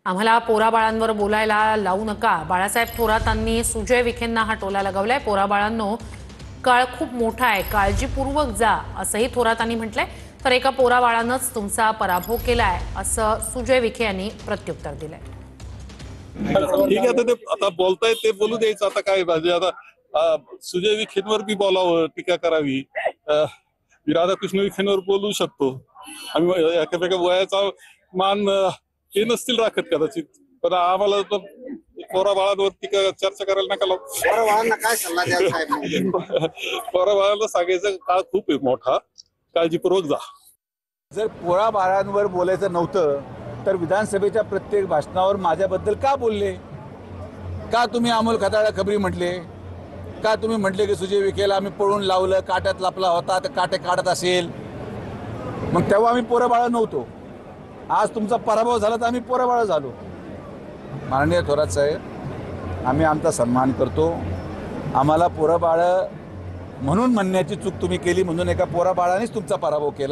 आम्हाला पोराबाळांवर बोलायला लावू नका, बाळासाहेब थोरातांनी सुजय विखेंना हा टोला लगावलाय। पोराबाळांनो, काळ खूप मोठा आहे, काळजीपूर्वक जा असंही थोरातांनी म्हटलंय। तर एका पोराबाळानंच तुमचा पराभव केलाय असं सुजय विखे यांनी प्रत्युत्तर दिलंय। ठीक आहे, ते आता बोलतायत ते बोलू द्यायचं। आता काय म्हणजे आता सुजय विखेंवर बी बोलावं, टीका करावी। राधाकृष्ण विखेंवर बोलू शकतो आम्ही, एखाद्या वयाचा मान हे नसतील राखत कदाचित, पण आम्हाला तर पोरा बाळांवरती चर्चा करायला नका लावू। पोरा बाळांना काय सल्ला द्याल साहेब? पोरा बाळांना सांगायचं काळ खूप आहे मोठा, काळजीपूर्वक जा। जर पोरा बाळांवर बोलायचं नव्हतं तर विधानसभेच्या प्रत्येक भाषणावर माझ्याबद्दल का बोलले? का तुम्ही अमोल खताळा खबरी म्हटले? का तुम्ही म्हटले की सुजय विखेला आम्ही पळून लावलं, काट्यात लपला होता तर काटे काढत असेल? मग तेव्हा आम्ही पोरा बाळा नव्हतो। आज तुमचा पराभव झाला तर आम्ही पोरा बाळा झालो। माननीय थोरात साहेब, आम्ही आमचा सन्मान करतो। आम्हाला पोरा बाळ म्हणून म्हणण्याची चूक तुम्ही केली, म्हणून एका पोरा बाळानेच तुमचा पराभव केला।